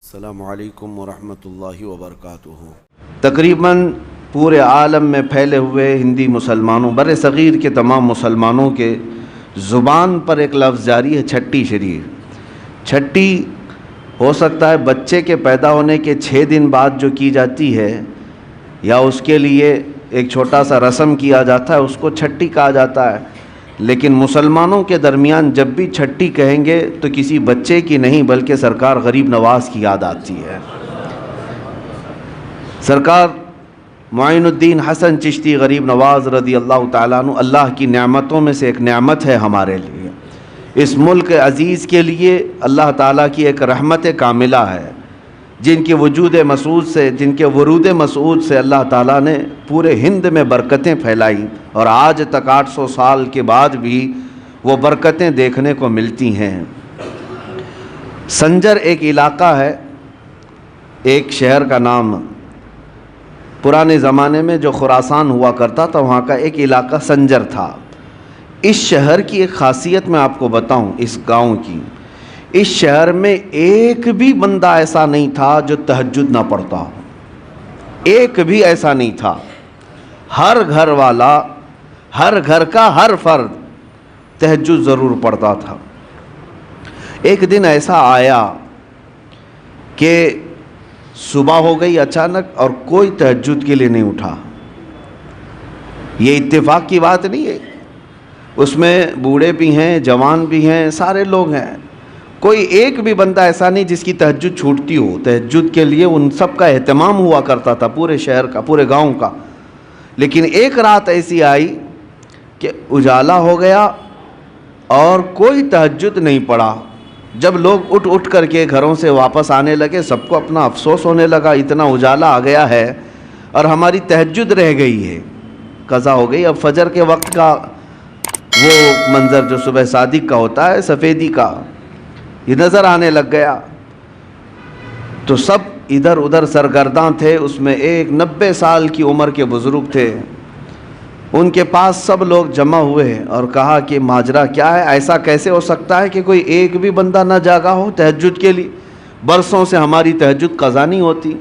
السلام علیکم ورحمۃ اللہ وبرکاتہ۔ تقریباً پورے عالم میں پھیلے ہوئے ہندی مسلمانوں، بر صغیر کے تمام مسلمانوں کے زبان پر ایک لفظ جاری ہے، چھٹی شریف۔ چھٹی ہو سکتا ہے بچے کے پیدا ہونے کے 6 دن بعد جو کی جاتی ہے، یا اس کے لیے ایک چھوٹا سا رسم کیا جاتا ہے، اس کو چھٹی کہا جاتا ہے۔ لیکن مسلمانوں کے درمیان جب بھی چھٹی کہیں گے تو کسی بچے کی نہیں بلکہ سرکار غریب نواز کی یاد آتی ہے۔ سرکار معین الدین حسن چشتی غریب نواز رضی اللہ تعالیٰ عنہ اللہ کی نعمتوں میں سے ایک نعمت ہے ہمارے لیے۔ اس ملک عزیز کے لیے اللہ تعالیٰ کی ایک رحمت کاملہ ہے، جن کے وجود مسعود سے، جن کے ورود مسعود سے اللہ تعالیٰ نے پورے ہند میں برکتیں پھیلائی، اور آج تک 800 سال کے بعد بھی وہ برکتیں دیکھنے کو ملتی ہیں۔ سنجر ایک علاقہ ہے، ایک شہر کا نام، پرانے زمانے میں جو خراسان ہوا کرتا تھا وہاں کا ایک علاقہ سنجر تھا۔ اس شہر کی ایک خاصیت میں آپ کو بتاؤں، اس گاؤں کی، اس شہر میں ایک بھی بندہ ایسا نہیں تھا جو تہجد نہ پڑھتا ہو، ایک بھی ایسا نہیں تھا۔ ہر گھر والا، ہر گھر کا ہر فرد تہجد ضرور پڑھتا تھا۔ ایک دن ایسا آیا کہ صبح ہو گئی اچانک اور کوئی تہجد کے لیے نہیں اٹھا۔ یہ اتفاق کی بات نہیں ہے، اس میں بوڑھے بھی ہیں، جوان بھی ہیں، سارے لوگ ہیں، کوئی ایک بھی بندہ ایسا نہیں جس کی تہجد چھوٹتی ہو۔ تہجد کے لیے ان سب کا اہتمام ہوا کرتا تھا، پورے شہر کا، پورے گاؤں کا۔ لیکن ایک رات ایسی آئی کہ اجالا ہو گیا اور کوئی تہجد نہیں پڑا۔ جب لوگ اٹھ کر کے گھروں سے واپس آنے لگے، سب کو اپنا افسوس ہونے لگا، اتنا اجالا آ گیا ہے اور ہماری تہجد رہ گئی ہے، قضا ہو گئی۔ اب فجر کے وقت کا وہ منظر جو صبح صادق کا ہوتا ہے، سفیدی کا، یہ نظر آنے لگ گیا۔ تو سب ادھر ادھر سرگرداں تھے، اس میں ایک 90 سال کی عمر کے بزرگ تھے، ان کے پاس سب لوگ جمع ہوئے اور کہا کہ ماجرا کیا ہے، ایسا کیسے ہو سکتا ہے کہ کوئی ایک بھی بندہ نہ جاگا ہو تہجد کے لیے؟ برسوں سے ہماری تہجد قضا نہیں ہوتی۔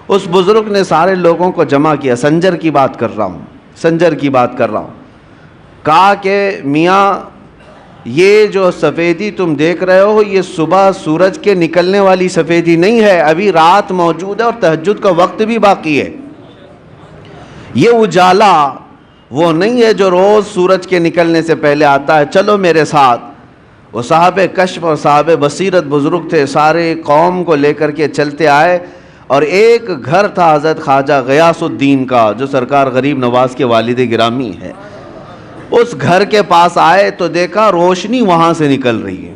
اس بزرگ نے سارے لوگوں کو جمع کیا، سنجر کی بات کر رہا ہوں، سنجر کی بات کر رہا ہوں، کہا کہ میاں یہ جو سفیدی تم دیکھ رہے ہو، یہ صبح سورج کے نکلنے والی سفیدی نہیں ہے، ابھی رات موجود ہے اور تہجد کا وقت بھی باقی ہے۔ یہ اجالا وہ نہیں ہے جو روز سورج کے نکلنے سے پہلے آتا ہے، چلو میرے ساتھ۔ وہ صاحب کشف اور صاحب بصیرت بزرگ تھے، سارے قوم کو لے کر کے چلتے آئے، اور ایک گھر تھا حضرت خواجہ غیاث الدین کا جو سرکار غریب نواز کے والد گرامی ہے۔ اس گھر کے پاس آئے تو دیکھا روشنی وہاں سے نکل رہی ہے،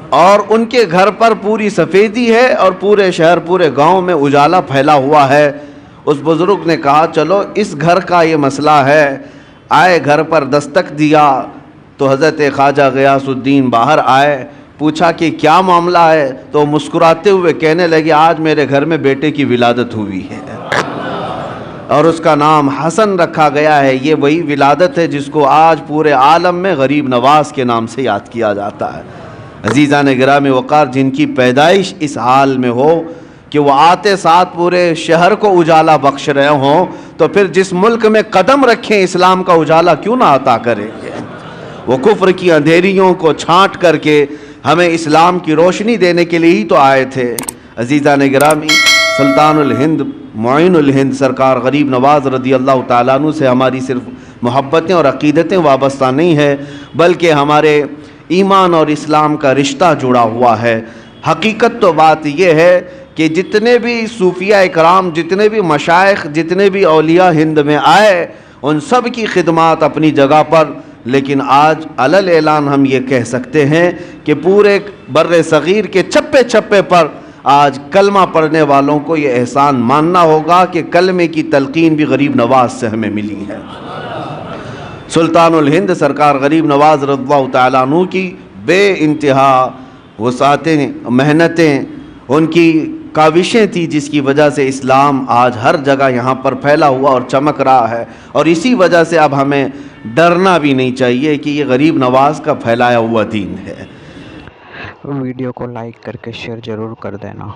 اور ان کے گھر پر پوری سفیدی ہے اور پورے شہر، پورے گاؤں میں اجالا پھیلا ہوا ہے۔ اس بزرگ نے کہا چلو اس گھر کا یہ مسئلہ ہے۔ آئے، گھر پر دستک دیا تو حضرت خواجہ غیاث الدین باہر آئے، پوچھا کہ کیا معاملہ ہے؟ تو مسکراتے ہوئے کہنے لگے آج میرے گھر میں بیٹے کی ولادت ہوئی ہے، اور اس کا نام حسن رکھا گیا ہے۔ یہ وہی ولادت ہے جس کو آج پورے عالم میں غریب نواز کے نام سے یاد کیا جاتا ہے۔ عزیزان گرامی وقار، جن کی پیدائش اس حال میں ہو کہ وہ آتے ساتھ پورے شہر کو اجالا بخش رہے ہوں، تو پھر جس ملک میں قدم رکھیں اسلام کا اجالا کیوں نہ عطا کرے گے؟ وہ کفر کی اندھیریوں کو چھانٹ کر کے ہمیں اسلام کی روشنی دینے کے لیے ہی تو آئے تھے۔ عزیزان گرامی، سلطان الہند معین الہند سرکار غریب نواز رضی اللہ تعالیٰ عنہ سے ہماری صرف محبتیں اور عقیدتیں وابستہ نہیں ہیں، بلکہ ہمارے ایمان اور اسلام کا رشتہ جڑا ہوا ہے۔ حقیقت تو بات یہ ہے کہ جتنے بھی صوفیہ اکرام، جتنے بھی مشائخ، جتنے بھی اولیاء ہند میں آئے، ان سب کی خدمات اپنی جگہ پر، لیکن آج علل اعلان ہم یہ کہہ سکتے ہیں کہ پورے بر صغیر کے چپے چپے پر آج کلمہ پڑھنے والوں کو یہ احسان ماننا ہوگا کہ کلمے کی تلقین بھی غریب نواز سے ہمیں ملی ہے۔ سلطان الہند سرکار غریب نواز رضی اللہ تعالیٰ عنہ کی بے انتہا وسعتیں، محنتیں، ان کی کاوشیں تھی، جس کی وجہ سے اسلام آج ہر جگہ یہاں پر پھیلا ہوا اور چمک رہا ہے، اور اسی وجہ سے اب ہمیں ڈرنا بھی نہیں چاہیے کہ یہ غریب نواز کا پھیلایا ہوا دین ہے۔ ویڈیو کو لائک کر کے شیئر ضرور کر دینا۔